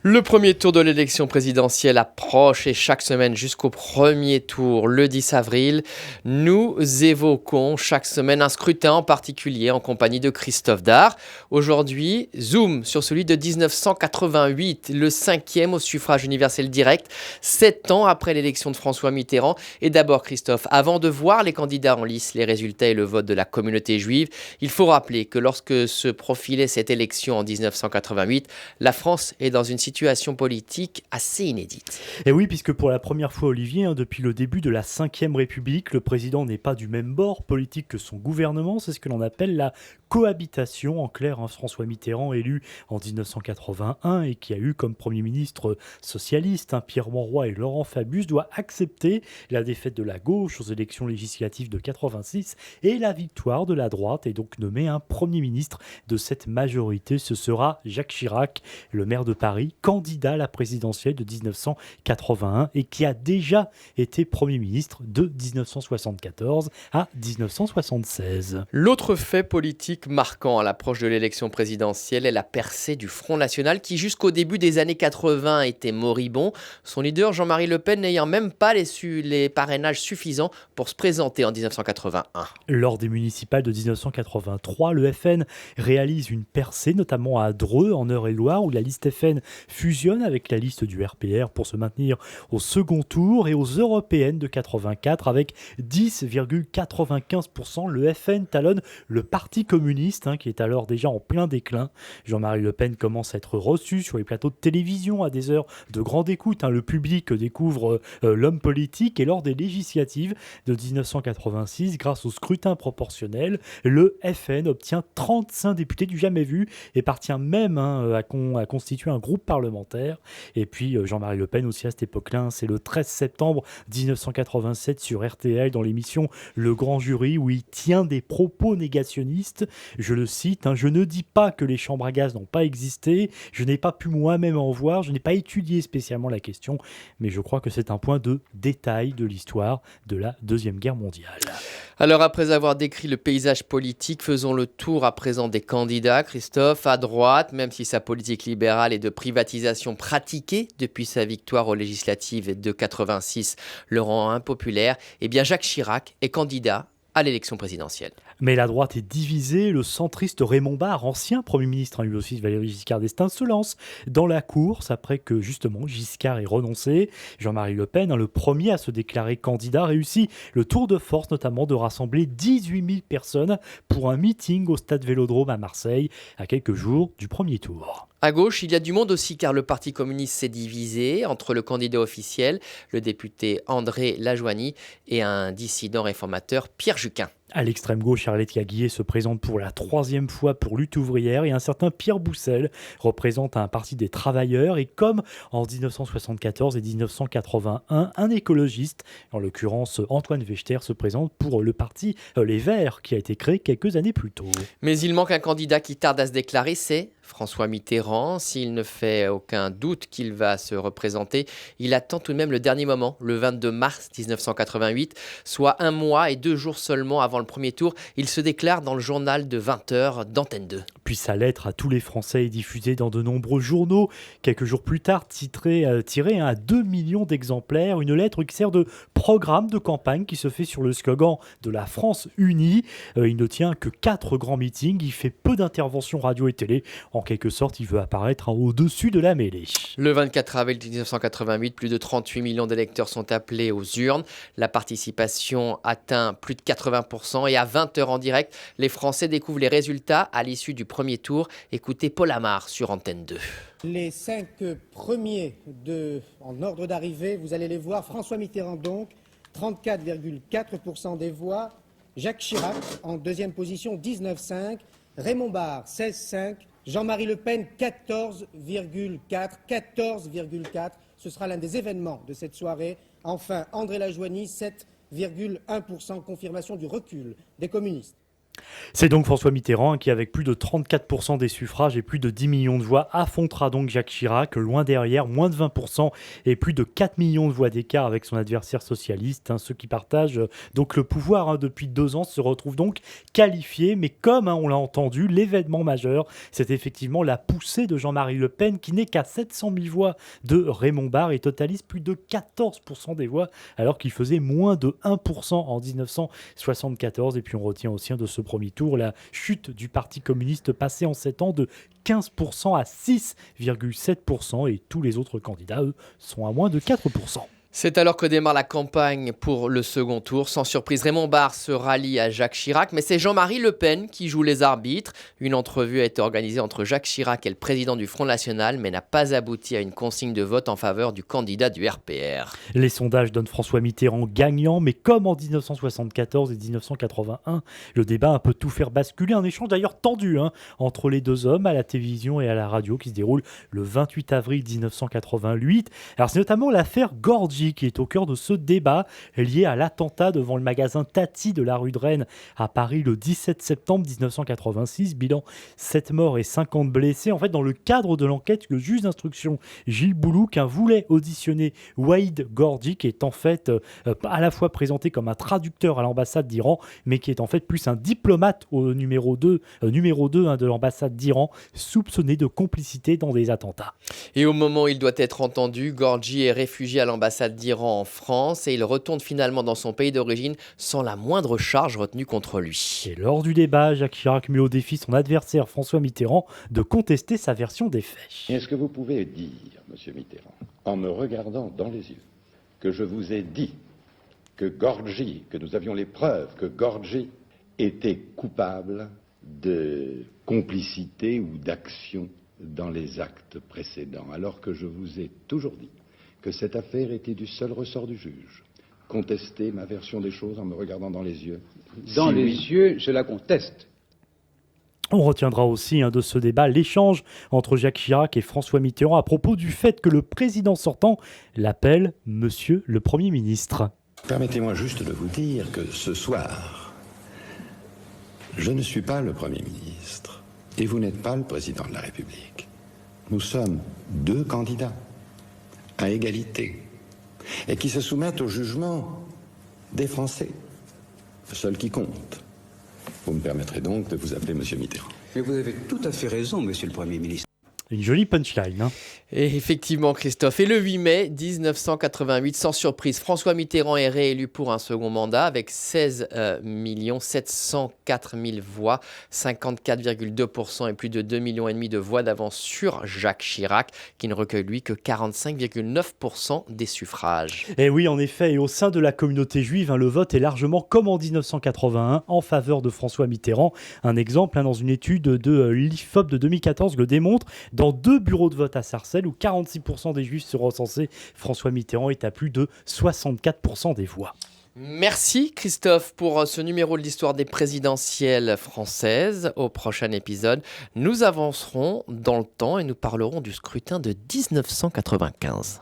Le premier tour de l'élection présidentielle approche et chaque semaine jusqu'au premier tour, le 10 avril, nous évoquons chaque semaine un scrutin en particulier en compagnie de Christophe Dard. Aujourd'hui, zoom sur celui de 1988, le 5e au suffrage universel direct, 7 ans après l'élection de François Mitterrand. Et d'abord Christophe, avant de voir les candidats en lice, les résultats et le vote de la communauté juive, il faut rappeler que lorsque se profilait cette élection en 1988, la France est dans une situation politique assez inédite. Et oui, puisque pour la première fois, Olivier, depuis le début de la Ve République, le président n'est pas du même bord politique que son gouvernement. C'est ce que l'on appelle la cohabitation. En clair, François Mitterrand, élu en 1981 et qui a eu comme Premier ministre socialiste Pierre Mauroy et Laurent Fabius, doit accepter la défaite de la gauche aux élections législatives de 86 et la victoire de la droite, et donc nommer un Premier ministre de cette majorité. Ce sera Jacques Chirac, le maire de Paris, candidat à la présidentielle de 1981 et qui a déjà été Premier ministre de 1974 à 1976. L'autre fait politique marquant à l'approche de l'élection présidentielle est la percée du Front National qui jusqu'au début des années 80 était moribond, son leader Jean-Marie Le Pen n'ayant même pas les parrainages suffisants pour se présenter en 1981. Lors des municipales de 1983, le FN réalise une percée, notamment à Dreux, en Eure-et-Loire, où la liste FN fusionne avec la liste du RPR pour se maintenir au second tour, et aux européennes de 84 avec 10,95%. Le FN talonne le Parti communiste qui est alors déjà en plein déclin. Jean-Marie Le Pen commence à être reçu sur les plateaux de télévision à des heures de grande écoute. Le public découvre l'homme politique, et lors des législatives de 1986, grâce au scrutin proportionnel, le FN obtient 35 députés du jamais vu et parvient même à constituer un groupe parlementaire. Et puis Jean-Marie Le Pen aussi à cette époque-là, c'est le 13 septembre 1987 sur RTL dans l'émission Le Grand Jury, où il tient des propos négationnistes. Je le cite, je ne dis pas que les chambres à gaz n'ont pas existé, je n'ai pas pu moi-même en voir, je n'ai pas étudié spécialement la question, mais je crois que c'est un point de détail de l'histoire de la Deuxième Guerre mondiale. Alors après avoir décrit le paysage politique, faisons le tour à présent des candidats. Christophe, à droite, même si sa politique libérale et de privatisation pratiquée depuis sa victoire aux législatives de 86 le rend impopulaire, eh bien Jacques Chirac est candidat à l'élection présidentielle. Mais la droite est divisée. Le centriste Raymond Barre, ancien Premier ministre, lui aussi de Valéry Giscard d'Estaing, se lance dans la course après que justement Giscard ait renoncé. Jean-Marie Le Pen, le premier à se déclarer candidat, réussit le tour de force notamment de rassembler 18 000 personnes pour un meeting au stade Vélodrome à Marseille, à quelques jours du premier tour. À gauche, il y a du monde aussi car le Parti communiste s'est divisé entre le candidat officiel, le député André Lajoigny, et un dissident réformateur, Pierre Juquin. À l'extrême gauche, Arlette Caguier se présente pour la 3e fois pour Lutte ouvrière, et un certain Pierre Boussel représente un parti des travailleurs, et comme en 1974 et 1981, un écologiste, en l'occurrence Antoine Vechter, se présente pour le parti Les Verts qui a été créé quelques années plus tôt. Mais il manque un candidat qui tarde à se déclarer, c'est François Mitterrand. S'il ne fait aucun doute qu'il va se représenter, il attend tout de même le dernier moment, le 22 mars 1988, soit 1 mois et 2 jours seulement avant le premier tour. Il se déclare dans le journal de 20h d'Antenne 2. Puis sa lettre à tous les Français est diffusée dans de nombreux journaux. Quelques jours plus tard, tirée à 2 millions d'exemplaires, une lettre qui sert de programme de campagne qui se fait sur le slogan de la France unie. Il ne tient que 4 grands meetings, il fait peu d'interventions radio et télé. En quelque sorte, il veut apparaître au-dessus de la mêlée. Le 24 avril 1988, plus de 38 millions d'électeurs sont appelés aux urnes. La participation atteint plus de 80% et à 20h en direct, les Français découvrent les résultats à l'issue du premier tour. Écoutez Paul Amar sur Antenne 2. Les 5 premiers en ordre d'arrivée, vous allez les voir. François Mitterrand donc, 34,4% des voix. Jacques Chirac en deuxième position, 19,5%. Raymond Barre, 16,5%. Jean-Marie Le Pen, 14,4%. Ce sera l'un des événements de cette soirée. Enfin, André Lajoigny, 7,1%. Confirmation du recul des communistes. C'est donc François Mitterrand qui, avec plus de 34% des suffrages et plus de 10 millions de voix, affrontera donc Jacques Chirac, loin derrière, moins de 20% et plus de 4 millions de voix d'écart avec son adversaire socialiste. Ceux qui partagent donc le pouvoir depuis 2 ans se retrouvent donc qualifiés. Mais comme on l'a entendu, l'événement majeur, c'est effectivement la poussée de Jean-Marie Le Pen qui n'est qu'à 700 000 voix de Raymond Barre et totalise plus de 14% des voix alors qu'il faisait moins de 1% en 1974. Et puis on retient aussi de ce premier tour la chute du Parti communiste passé en 7 ans de 15% à 6,7% et tous les autres candidats, eux, sont à moins de 4%. C'est alors que démarre la campagne pour le second tour. Sans surprise, Raymond Barre se rallie à Jacques Chirac, mais c'est Jean-Marie Le Pen qui joue les arbitres. Une entrevue a été organisée entre Jacques Chirac et le président du Front National, mais n'a pas abouti à une consigne de vote en faveur du candidat du RPR. Les sondages donnent François Mitterrand gagnant, mais comme en 1974 et 1981, le débat a un peu tout faire basculer. Un échange d'ailleurs tendu entre les deux hommes à la télévision et à la radio qui se déroule le 28 avril 1988. Alors c'est notamment l'affaire Gorgi qui est au cœur de ce débat lié à l'attentat devant le magasin Tati de la rue de Rennes à Paris le 17 septembre 1986. Bilan 7 morts et 50 blessés. En fait, dans le cadre de l'enquête, le juge d'instruction Gilles Boulouc voulait auditionner Waïd Gorgi, qui est en fait à la fois présenté comme un traducteur à l'ambassade d'Iran, mais qui est en fait plus un diplomate au numéro 2 de l'ambassade d'Iran, soupçonné de complicité dans des attentats. Et au moment où il doit être entendu, Gorgi est réfugié à l'ambassade d'Iran en France et il retourne finalement dans son pays d'origine sans la moindre charge retenue contre lui. Et lors du débat, Jacques Chirac met au défi son adversaire François Mitterrand de contester sa version des faits. Est-ce que vous pouvez dire, monsieur Mitterrand, en me regardant dans les yeux, que je vous ai dit que Gorgi, que nous avions les preuves que Gorgi était coupable de complicité ou d'action dans les actes précédents, alors que je vous ai toujours dit que cette affaire était du seul ressort du juge. Contester ma version des choses en me regardant dans les yeux. Dans les yeux, je la conteste. On retiendra aussi de ce débat l'échange entre Jacques Chirac et François Mitterrand à propos du fait que le président sortant l'appelle Monsieur le Premier ministre. Permettez-moi juste de vous dire que ce soir, je ne suis pas le Premier ministre et vous n'êtes pas le Président de la République. Nous sommes deux candidats à égalité et qui se soumettent au jugement des Français, seul qui compte. Vous me permettrez donc de vous appeler Monsieur Mitterrand. Mais vous avez tout à fait raison, Monsieur le Premier ministre. Une jolie punchline. Et effectivement, Christophe. Et le 8 mai 1988, sans surprise, François Mitterrand est réélu pour un second mandat avec 16 704 000 voix, 54,2% et plus de 2,5 millions de voix d'avance sur Jacques Chirac, qui ne recueille lui que 45,9% des suffrages. Et oui, en effet, et au sein de la communauté juive, le vote est largement comme en 1981 en faveur de François Mitterrand. Un exemple, dans une étude de l'IFOP de 2014 le démontre. Dans 2 bureaux de vote à Sarcelles, où 46% des juifs sont recensés, François Mitterrand est à plus de 64% des voix. Merci Christophe pour ce numéro de l'histoire des présidentielles françaises. Au prochain épisode, nous avancerons dans le temps et nous parlerons du scrutin de 1995.